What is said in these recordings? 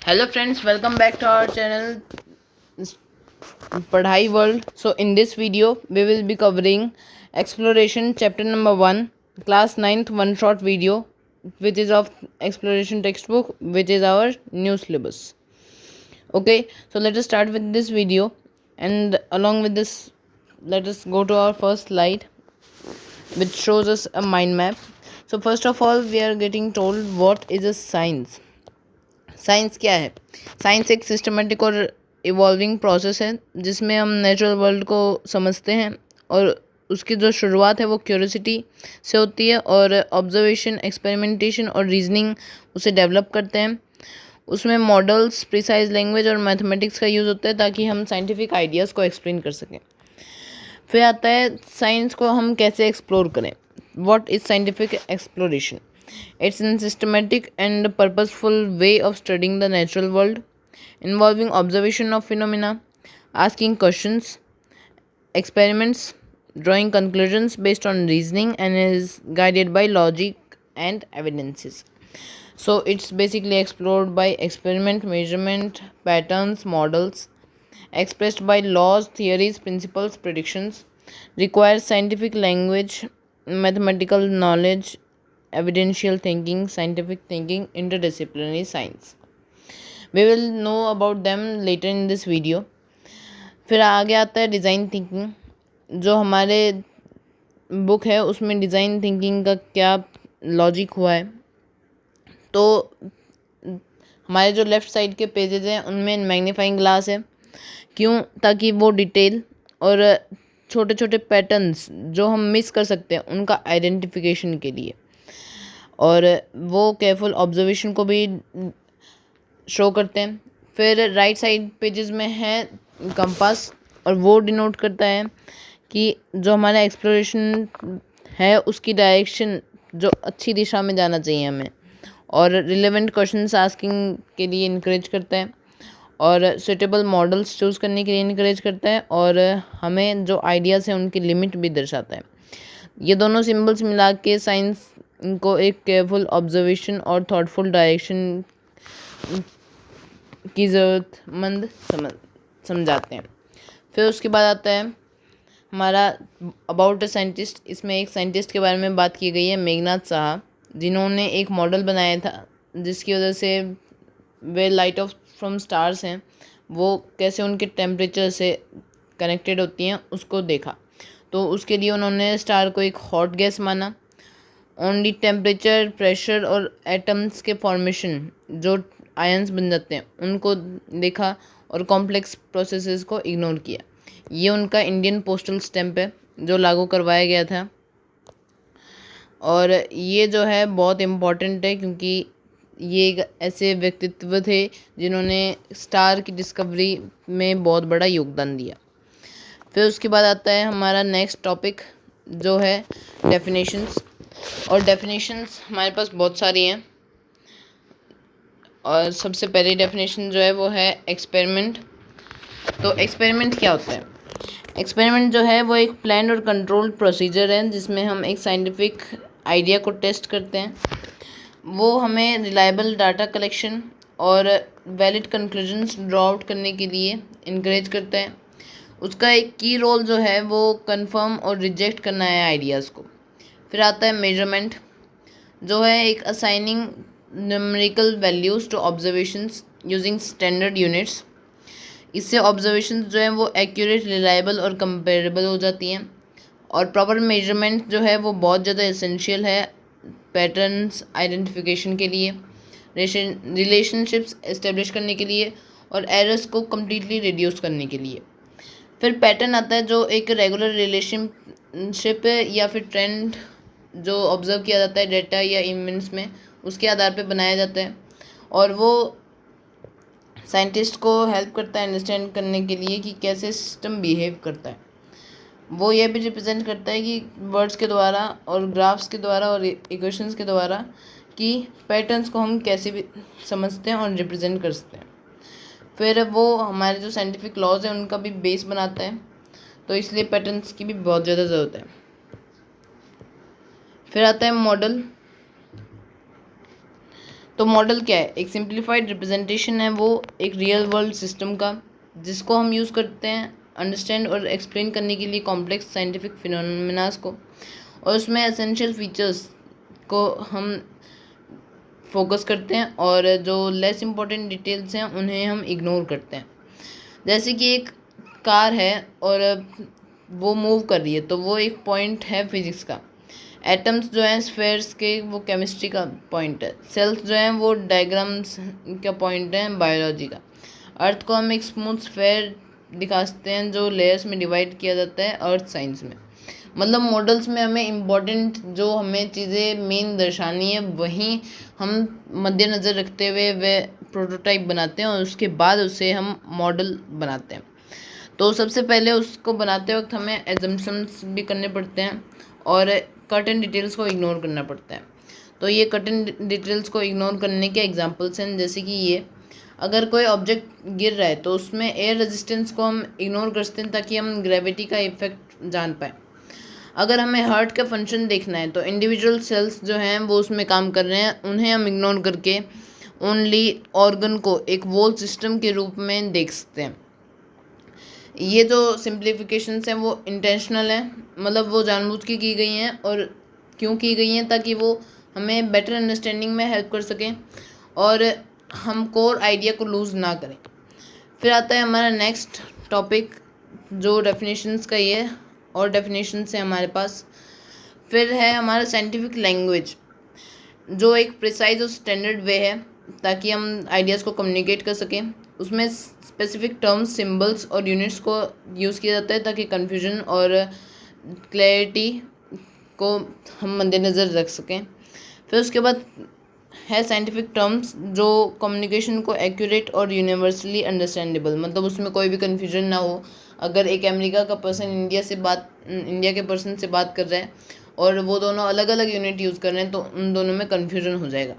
Hello friends, welcome back to our channel Padhai World. So in this video we will be covering exploration chapter number 1, class 9th one shot video, which is of exploration textbook, which is our new syllabus. Okay, so let us start with this video, and along with this let us go to our first slide, which shows us a mind map. So first of all we are getting told what is a science. Science क्या है? Science एक systematic और evolving process है जिसमें हम natural world को समझते हैं, और उसकी जो शुरुआत है वो क्यूरियोसिटी से होती है, और ऑब्जर्वेशन, एक्सपेरिमेंटेशन और रीजनिंग उसे डेवलप करते हैं। उसमें मॉडल्स, प्रिसाइज लैंग्वेज और मैथमेटिक्स का यूज़ होता है ताकि हम साइंटिफिक आइडियाज़ को एक्सप्लेन कर सकें। फिर आता है साइंस को हम कैसे एक्सप्लोर करें। What is scientific exploration? It's a systematic and purposeful way of studying the natural world, involving observation of phenomena, asking questions, experiments, drawing conclusions based on reasoning, and is guided by logic and evidences. So it's basically explored by experiment, measurement, patterns, models, expressed by laws, theories, principles, predictions, requires scientific language, mathematical knowledge, evidential thinking, scientific thinking, interdisciplinary science. We will know about them later in this video. फिर आगे आता है design thinking. जो हमारे book है उसमें design thinking का क्या लॉजिक हुआ है, तो हमारे जो लेफ़्ट साइड के पेजेस हैं उनमें मैग्नीफाइंग ग्लास है। क्यों? ताकि वो डिटेल और छोटे छोटे पैटर्न्स जो हम मिस कर सकते हैं उनका आइडेंटिफिकेशन के लिए, और वो केयरफुल ऑब्जर्वेशन को भी शो करते हैं। फिर राइट साइड पेजेस में है कंपास, और वो डिनोट करता है कि जो हमारा एक्सप्लोरेशन है उसकी डायरेक्शन जो अच्छी दिशा में जाना चाहिए हमें, और रिलेवेंट क्वेश्चंस आस्किंग के लिए इनक्रेज करता है, और सुटेबल मॉडल्स चूज़ करने के लिए इनक्रेज करता है, और हमें जो आइडियाज़ हैं उनकी लिमिट भी दर्शाता है। ये दोनों सिंबल्स मिला के साइंस को एक केयरफुल ऑब्जर्वेशन और थॉटफुल डायरेक्शन की ज़रूरतमंद समझाते हैं। फिर उसके बाद आता है हमारा अबाउट अ साइंटिस्ट। इसमें एक साइंटिस्ट के बारे में बात की गई है, मेघनाथ साहा, जिन्होंने एक मॉडल बनाया था जिसकी वजह से वे लाइट ऑफ फ्रॉम स्टार्स हैं वो कैसे उनके टेम्परेचर से कनेक्टेड होती हैं उसको देखा। तो उसके लिए उन्होंने स्टार को एक हॉट गैस माना। ओनली टेम्परेचर, प्रेशर और एटम्स के फॉर्मेशन जो आयंस बन जाते हैं उनको देखा, और कॉम्प्लेक्स प्रोसेसेस को इग्नोर किया। ये उनका इंडियन पोस्टल स्टैम्प है जो लागू करवाया गया था, और ये जो है बहुत इम्पॉर्टेंट है क्योंकि ये एक ऐसे व्यक्तित्व थे जिन्होंने स्टार की डिस्कवरी में बहुत बड़ा योगदान दिया। फिर उसके बाद आता है हमारा नेक्स्ट टॉपिक जो है डेफिनेशंस, और डेफिनेशंस हमारे पास बहुत सारी हैं। और सबसे पहली डेफिनेशन जो है वो है एक्सपेरिमेंट। तो एक्सपेरिमेंट क्या होता है? एक्सपेरिमेंट जो है वो एक प्लान और कंट्रोल्ड प्रोसीजर है जिसमें हम एक साइंटिफिक आइडिया को टेस्ट करते हैं। वो हमें रिलायबल डाटा कलेक्शन और वैलिड कंक्लूजन्स ड्रॉ आउट करने के लिए इनकरेज करता है। उसका एक की रोल जो है वो कंफर्म और रिजेक्ट करना है आइडियाज़ को। फिर आता है मेजरमेंट, जो है एक assigning numerical values to observations using standard units. इससे ऑब्जर्वेशंस जो हैं वो एक्यूरेट, रिलायबल और कंपेरेबल हो जाती हैं। और प्रॉपर मेजरमेंट जो है वो बहुत ज़्यादा एसेंशियल है पैटर्न्स आइडेंटिफिकेशन के लिए, रिलेशनशिप्स इस्टेब्लिश करने के लिए, और एरर्स को कम्प्लीटली रिड्यूस करने के लिए। फिर पैटर्न आता है जो एक रेगुलर रिलेशनशिप या फिर ट्रेंड जो ऑब्ज़र्व किया जाता है डेटा या इवेंट्स में, उसके आधार पे बनाया जाता है, और वो साइंटिस्ट को हेल्प करता है अंडरस्टैंड करने के लिए कि कैसे सिस्टम बिहेव करता है। वो ये भी रिप्रेजेंट करता है कि वर्ड्स के द्वारा और ग्राफ्स के द्वारा और इक्वेशंस के द्वारा कि पैटर्न्स को हम कैसे भी समझते हैं और रिप्रेजेंट कर सकते हैं। फिर वो हमारे जो साइंटिफिक लॉज हैं उनका भी बेस बनाता है, तो इसलिए पैटर्न्स की भी बहुत ज़्यादा ज़रूरत है। फिर आता है मॉडल। तो मॉडल क्या है? एक सिंप्लीफाइड रिप्रेजेंटेशन है वो एक रियल वर्ल्ड सिस्टम का, जिसको हम यूज़ करते हैं अंडरस्टैंड और एक्सप्लेन करने के लिए कॉम्प्लेक्स साइंटिफिक फिनोमेनास को, और उसमें एसेंशियल फीचर्स को हम फोकस करते हैं और जो लेस इम्पॉर्टेंट डिटेल्स हैं उन्हें हम इग्नोर करते हैं। जैसे कि एक कार है और वो मूव कर रही है, तो वो एक पॉइंट है फिजिक्स का। एटम्स जो हैं स्फेयर्स के, वो केमिस्ट्री का पॉइंट है। सेल्स जो हैं वो डायग्राम्स का पॉइंट है बायोलॉजी का। अर्थ को हम एक स्मूथ स्फेयर दिखाते हैं जो लेयर्स में डिवाइड किया जाता है अर्थ साइंस में। मतलब मॉडल्स में हमें इम्पॉर्टेंट जो हमें चीज़ें मेन दर्शानी है वहीं हम मद्देनज़र रखते हुए वे प्रोटोटाइप बनाते हैं और उसके बाद उसे हम मॉडल बनाते हैं। तो सबसे पहले उसको बनाते वक्त हमें एजम्पशंस भी करने पड़ते हैं और कट एंड डिटेल्स को इग्नोर करना पड़ता है। तो ये कट एंड डिटेल्स को इग्नोर करने के एग्जांपल्स हैं, जैसे कि ये अगर कोई ऑब्जेक्ट गिर रहा है तो उसमें एयर रेजिस्टेंस को हम इग्नोर करते हैं ताकि हम ग्रेविटी का इफेक्ट जान पाएँ। अगर हमें हार्ट का फंक्शन देखना है तो इंडिविजुअल सेल्स जो हैं वो उसमें काम कर रहे हैं, उन्हें हम इग्नोर करके ओनली ऑर्गन को एक वोल सिस्टम के रूप में देख सकते हैं। ये जो सिंप्लीफिकेशंस हैं वो इंटेंशनल हैं, मतलब वो जानबूझ के की गई हैं। और क्यों की गई हैं? ताकि वो हमें बेटर अंडरस्टैंडिंग में हेल्प कर सकें और हम कोर आइडिया को लूज़ ना करें। फिर आता है हमारा नेक्स्ट टॉपिक जो डेफिनेशंस का ही है, और डेफिनेशंस है हमारे पास। फिर है हमारा साइंटिफिक लैंग्वेज, जो एक प्रिसाइज और स्टैंडर्ड वे है ताकि हम आइडियाज़ को कम्युनिकेट कर सकें। उसमें स्पेसिफिक टर्म्स, सिंबल्स और यूनिट्स को यूज़ किया जाता है ताकि कन्फ्यूजन और क्लैरिटी को हम मद्देनज़र रख सकें। फिर उसके बाद है साइंटिफिक टर्म्स जो कम्युनिकेशन को एक्यूरेट और यूनिवर्सली अंडरस्टैंडेबल, मतलब उसमें कोई भी कन्फ्यूजन ना हो। अगर एक अमेरिका का पर्सन इंडिया के पर्सन से बात कर रहा है और वो दोनों अलग अलग यूनिट यूज़ कर रहे हैं तो उन दोनों में कन्फ्यूजन हो जाएगा।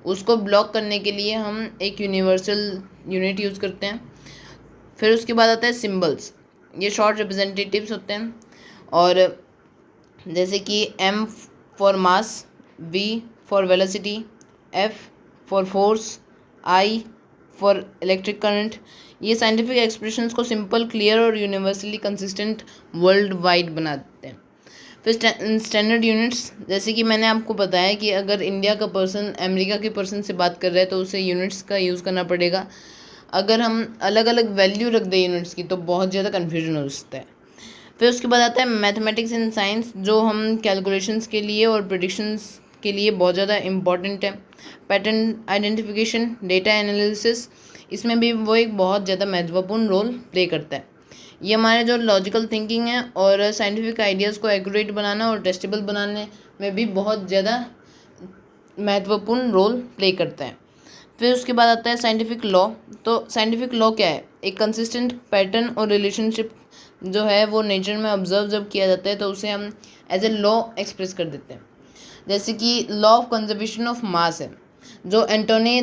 उसको ब्लॉक करने के लिए हम एक यूनिवर्सल यूनिट यूज़ करते हैं। फिर उसके बाद आता है सिंबल्स। ये शॉर्ट रिप्रेजेंटेटिव्स होते हैं, और जैसे कि M for mass, V for velocity, F for force, I for electric current. ये साइंटिफिक एक्सप्रेशंस को सिंपल, क्लियर और यूनिवर्सली कंसिस्टेंट वर्ल्ड वाइड बना देते हैं। फिर स्टैंडर्ड यूनिट्स, जैसे कि मैंने आपको बताया कि अगर इंडिया का पर्सन अमेरिका के पर्सन से बात कर रहा है तो उसे यूनिट्स का यूज़ करना पड़ेगा। अगर हम अलग अलग वैल्यू रख दें यूनिट्स की तो बहुत ज़्यादा कन्फ्यूजन हो सकता है। फिर उसके बाद आता है मैथमेटिक्स एंड साइंस, जो हम कैलकुलेशंस के लिए और प्रेडिक्शंस के लिए बहुत ज़्यादा इम्पॉर्टेंट है। पैटर्न आइडेंटिफिकेशन, डेटा एनालिसिस, इसमें भी वो एक बहुत ज़्यादा महत्वपूर्ण रोल प्ले करता है। ये हमारे जो लॉजिकल थिंकिंग है और साइंटिफिक आइडियाज़ को एक्यूरेट बनाना और टेस्टेबल बनाने में भी बहुत ज़्यादा महत्वपूर्ण रोल प्ले करता है। फिर उसके बाद आता है साइंटिफिक लॉ। तो साइंटिफिक लॉ क्या है? एक कंसिस्टेंट पैटर्न और रिलेशनशिप जो है वो नेचर में ऑब्जर्व जब किया जाता है तो उसे हम एज ए लॉ एक्सप्रेस कर देते हैं। जैसे कि law of conservation of mass है, जो एंटोनी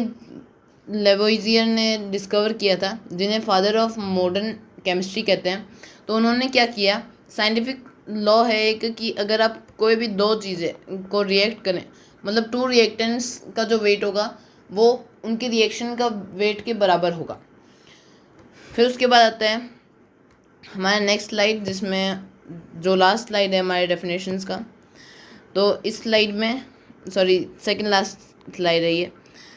लेवोइजियर ने डिस्कवर किया था, जिन्हें फादर ऑफ मॉडर्न केमिस्ट्री कहते हैं। तो उन्होंने क्या किया, साइंटिफिक लॉ है एक कि अगर आप कोई भी दो चीज़ें को रिएक्ट करें, मतलब टू रिएक्टेंट्स का जो वेट होगा वो उनके रिएक्शन का वेट के बराबर होगा। फिर उसके बाद आता है हमारा नेक्स्ट स्लाइड, जिसमें जो लास्ट स्लाइड है हमारे डेफिनेशंस का। तो इस स्लाइड में सेकंड लास्ट स्लाइड है ये।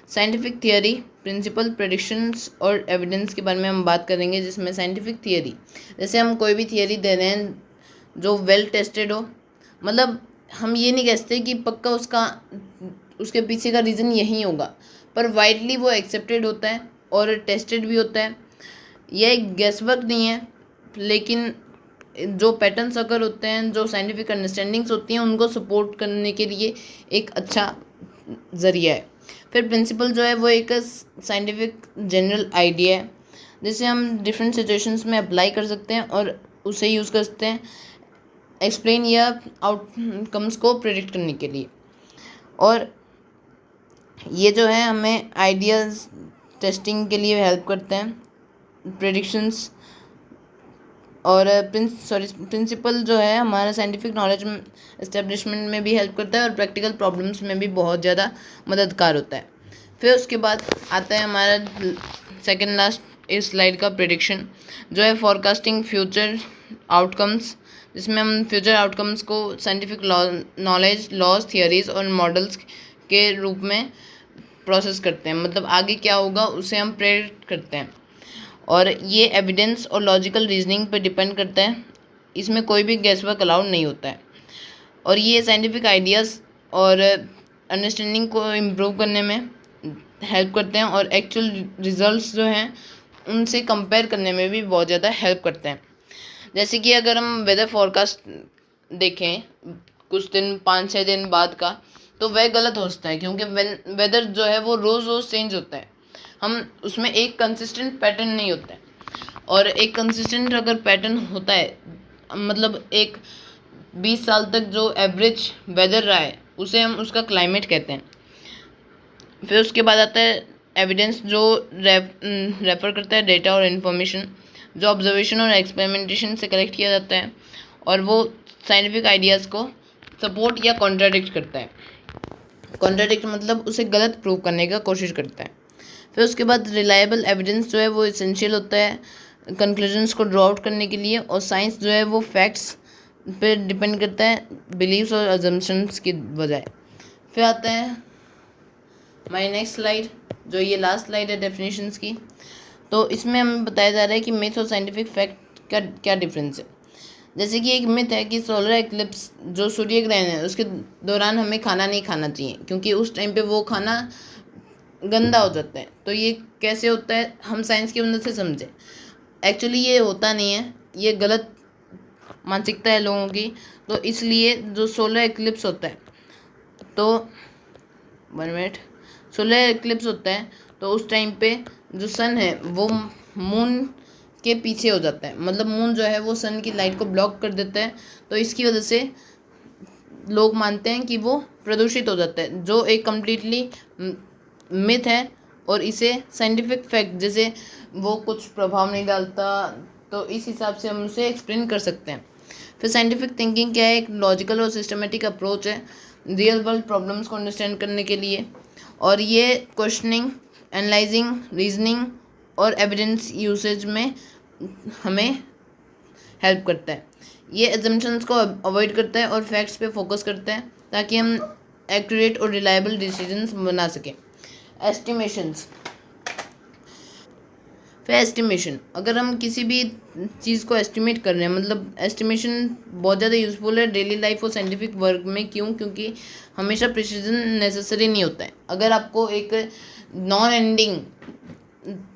साइंटिफिक थियरी, प्रिंसिपल, प्रेडिक्शंस और एविडेंस के बारे में हम बात करेंगे। जिसमें साइंटिफिक थियरी, जैसे हम कोई भी थियरी दे रहे हैं जो वेल टेस्टेड हो, मतलब हम ये नहीं कहते कि पक्का उसके पीछे का रीज़न यही होगा, पर वाइडली वो एक्सेप्टेड होता है और टेस्टेड भी होता है। यह एक गैसवर्क नहीं है, लेकिन जो पैटर्न्स अगर होते हैं, जो साइंटिफिक अंडरस्टैंडिंग्स होती हैं, उनको सपोर्ट करने के लिए एक अच्छा ज़रिया है। फिर प्रिंसिपल जो है वो एक साइंटिफिक जनरल आइडिया है जिसे हम डिफरेंट सिचुएशंस में अप्लाई कर सकते हैं और उसे यूज़ कर सकते हैं एक्सप्लेन या आउटकम्स को प्रेडिक्ट करने के लिए। और ये जो है हमें आइडियाज़ टेस्टिंग के लिए हेल्प करते हैं, प्रेडिक्शंस। और प्रिंसिपल जो है हमारा साइंटिफिक नॉलेज इस्टेब्लिशमेंट में भी हेल्प करता है और प्रैक्टिकल प्रॉब्लम्स में भी बहुत ज़्यादा मददगार होता है। फिर उसके बाद आता है हमारा सेकंड लास्ट इस स्लाइड का प्रेडिक्शन, जो है फॉरकास्टिंग फ्यूचर आउटकम्स, जिसमें हम फ्यूचर आउटकम्स को साइंटिफिक नॉलेज, लॉज, थियरीज और मॉडल्स के रूप में प्रोसेस करते हैं। मतलब आगे क्या होगा उसे हम प्रेडिक्ट करते हैं, और ये एविडेंस और लॉजिकल रीजनिंग पर डिपेंड करता है। इसमें कोई भी गेसवर्क अलाउड नहीं होता है, और ये साइंटिफिक आइडियाज़ और अंडरस्टैंडिंग को इम्प्रूव करने में हेल्प करते हैं, और एक्चुअल रिजल्ट्स जो हैं उनसे कंपेयर करने में भी बहुत ज़्यादा हेल्प करते हैं। जैसे कि अगर हम वेदर फोरकास्ट देखें कुछ दिन 5-6 दिन बाद का, तो वह गलत हो सकता है, क्योंकि वेदर जो है वो रोज़ रोज़ चेंज होता है। हम उसमें एक कंसिस्टेंट पैटर्न नहीं होता है, और एक कंसिस्टेंट अगर पैटर्न होता है, मतलब एक 20 साल तक जो एवरेज वेदर रहा है उसे हम उसका क्लाइमेट कहते हैं। फिर उसके बाद आता है एविडेंस, जो रेफर करता है डेटा और इन्फॉर्मेशन जो ऑब्जर्वेशन और एक्सपेरिमेंटेशन से कलेक्ट किया जाता है, और वो साइंटिफिक आइडियाज़ को सपोर्ट या कॉन्ट्राडिक्ट करता है। कॉन्ट्राडिक्ट मतलब उसे गलत प्रूव करने का कोशिश करता है। फिर उसके बाद रिलायबल एविडेंस जो है वो इसेंशियल होता है कंक्लूजन्स को ड्रॉ आउट करने के लिए, और साइंस जो है वो फैक्ट्स पे डिपेंड करता है बिलीव्स और अजम्पशंस की बजाय। फिर आता है हमारी नेक्स्ट स्लाइड, जो ये लास्ट स्लाइड है डेफिनेशंस की। तो इसमें हमें बताया जा रहा है कि मिथ और साइंटिफिक फैक्ट का क्या डिफरेंस है। जैसे कि एक मिथ है कि सोलर एक्लिप्स जो सूर्य ग्रहण है उसके दौरान हमें खाना नहीं खाना चाहिए, क्योंकि उस टाइम पे वो खाना गंदा हो जाता है। तो ये कैसे होता है, हम साइंस की मदद से समझें। एक्चुअली ये होता नहीं है, ये गलत मानसिकता है लोगों की। तो इसलिए जो सोलर एक्लिप्स होता है, तो 1 मिनट, सोलर एक्लिप्स होता है तो उस टाइम पे जो सन है वो मून के पीछे हो जाता है। मतलब मून जो है वो सन की लाइट को ब्लॉक कर देता है, तो इसकी वजह से लोग मानते हैं कि वो प्रदूषित हो जाता है, जो एक कम्प्लीटली मिथ है। और इसे साइंटिफिक फैक्ट जैसे वो कुछ प्रभाव नहीं डालता, तो इस हिसाब से हम उसे एक्सप्लेन कर सकते हैं। फिर साइंटिफिक थिंकिंग क्या है, एक लॉजिकल और सिस्टमेटिक अप्रोच है रियल वर्ल्ड प्रॉब्लम्स को अंडरस्टैंड करने के लिए, और ये क्वेश्चनिंग, एनालाइजिंग, रीजनिंग और एविडेंस यूसेज में हमें हेल्प करता है। ये एजम्पशंस को अवॉइड करता है और फैक्ट्स पे फोकस करता है, ताकि हम एक्यूरेट और रिलायबल डिसीजंस बना सकें। एस्टिमेशंस, फिर एस्टिमेशन, अगर हम किसी भी चीज़ को एस्टिमेट कर रहे हैं, मतलब एस्टिमेशन बहुत ज़्यादा यूज़फुल है डेली लाइफ और साइंटिफिक वर्क में। क्यों? क्योंकि हमेशा प्रिसीजन नेसेसरी नहीं होता है। अगर आपको एक नॉन एंडिंग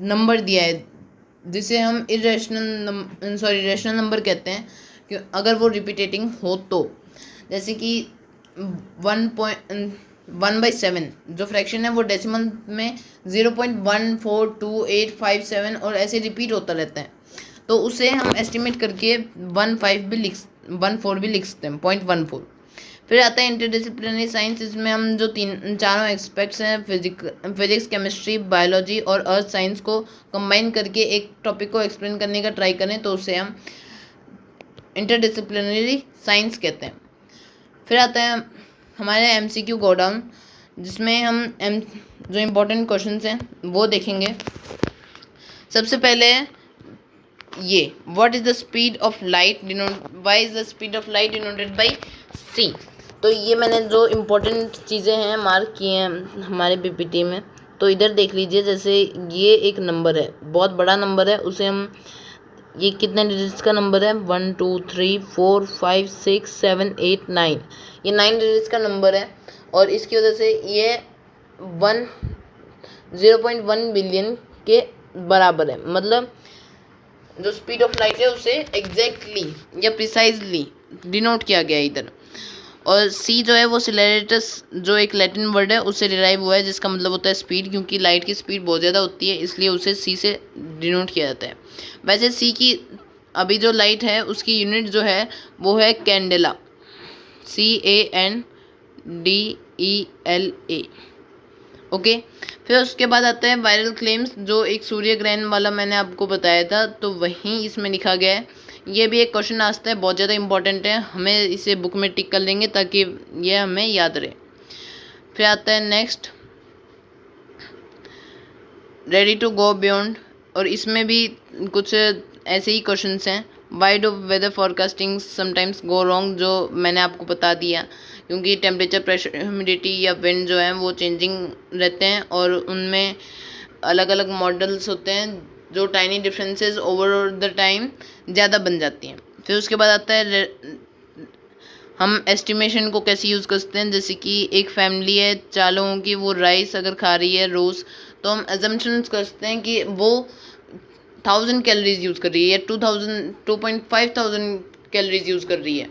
नंबर दिया है जिसे हम रेशनल नंबर कहते हैं, कि अगर वो रिपीटेटिंग हो, तो जैसे कि 1/7 जो फ्रैक्शन है वो डेसिमल में 0.142857 और ऐसे रिपीट होता रहता है, तो उसे हम एस्टिमेट करके 14 भी लिख सकते हैं, 0.14। फिर आता है इंटरडिसिप्लिनरी साइंस, इसमें हम जो चारों एस्पेक्ट्स हैं फिजिक्स, केमिस्ट्री, बायोलॉजी और अर्थ साइंस को कंबाइन करके एक टॉपिक को एक्सप्लेन करने का ट्राई करें, तो उसे हम इंटरडिसिप्लिनरी साइंस कहते हैं। फिर आता है हमारे MCQ गो डाउन, जिसमें हम जो इम्पोर्टेंट क्वेश्चंस हैं वो देखेंगे। सबसे पहले ये, what is the speed of light why is the speed of light denoted by c। तो ये मैंने जो इम्पोर्टेंट चीज़ें हैं मार्क किए हैं हमारे PPT में, तो इधर देख लीजिए। जैसे ये एक नंबर है, बहुत बड़ा नंबर है, उसे हम, ये कितने डिजिट्स का नंबर है, 1 2 3 4 5 6 7 8 9, ये 9 डिजिट्स का नंबर है, और इसकी वजह से ये 0.1 बिलियन के बराबर है। मतलब जो स्पीड ऑफ लाइट है उसे एग्जैक्टली या प्रिसाइजली डिनोट किया गया है इधर। और c जो है वो सिलेरेटस, जो एक लैटिन वर्ड है, उससे डिराइव हुआ है, जिसका मतलब होता है स्पीड, क्योंकि लाइट की स्पीड बहुत ज़्यादा होती है, इसलिए उसे c से डिनोट किया जाता है। वैसे c की अभी जो लाइट है उसकी यूनिट जो है वो है कैंडेला, CANDELA। ओके। फिर उसके बाद आता है वायरल क्लेम्स, जो एक सूर्य ग्रहण वाला मैंने आपको बताया था, तो वहीं इसमें लिखा गया है। ये भी एक क्वेश्चन आता है, बहुत ज़्यादा इंपॉर्टेंट है, हमें इसे बुक में टिक कर लेंगे ताकि ये हमें याद रहे। फिर आता है next, ready to go beyond, और इसमें भी कुछ ऐसे ही क्वेश्चंस हैं। Why do weather forecasting sometimes go wrong, जो मैंने आपको बता दिया, क्योंकि टेम्परेचर, प्रेशर, ह्यूमिडिटी या विंड जो है वो चेंजिंग रहते हैं और उनमें अलग अलग मॉडल्स होते हैं, जो tiny differences over the time ज़्यादा बन जाती हैं। फिर उसके बाद आता है हम एस्टिमेशन को कैसे यूज़ करते हैं। जैसे कि एक फैमिली है 4 लोगों की, वो राइस अगर खा रही है रोज़, तो हम एजम्पशंस करते हैं कि वो 1000 कैलोरीज यूज़ कर रही है या 2,500 कैलोरीज यूज़ कर रही है।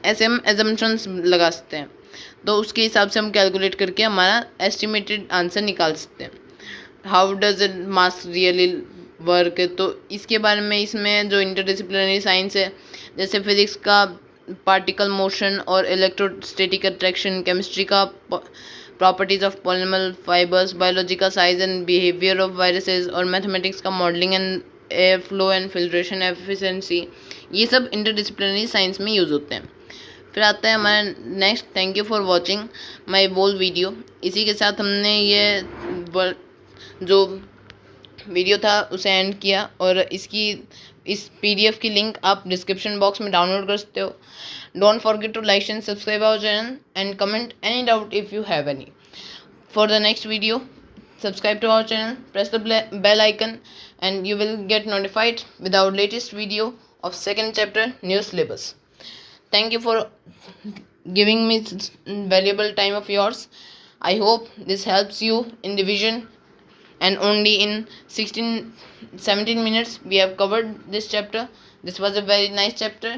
ऐसे हम एजम्पशंस लगा सकते हैं, तो उसके हिसाब से हम कैलकुलेट करके हमारा एस्टिमेटेड आंसर निकाल सकते हैं। How does it mass really work, तो इसके बारे में इसमें जो इंटरडिसिप्लिनरी साइंस है, जैसे फिजिक्स का पार्टिकल मोशन और इलेक्ट्रोस्टैटिक अट्रैक्शन, केमिस्ट्री का properties of polymer fibres, biology का size and behaviour of viruses, और मैथमेटिक्स का modelling and air flow and filtration efficiency, ये सब इंटरडिसिप्लिनरी साइंस में यूज़ होते हैं। फिर आता है हमारा next. Thank you for watching my बोल वीडियो। इसी के साथ हमने ये जो वीडियो था उसे एंड किया, और इस PDF की लिंक आप डिस्क्रिप्शन बॉक्स में डाउनलोड कर सकते हो। Don't forget to like and subscribe our channel and comment any doubt if you have any. For the next video, subscribe to our channel, press the bell icon, and you will get notified with our latest video of second chapter new syllabus. Thank you for giving me valuable time of yours. I hope this helps you in division, and only in 17 minutes we have covered this chapter. This was a very nice chapter,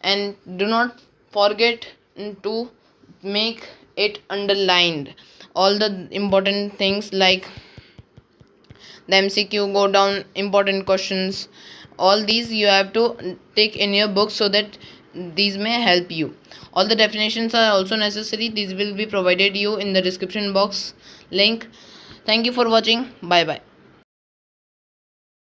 and do not forget to make it underlined all the important things like the MCQ, go down important questions. All these you have to take in your book so that these may help you. All the definitions are also necessary. These will be provided you in the description box link. Thank you for watching. Bye bye.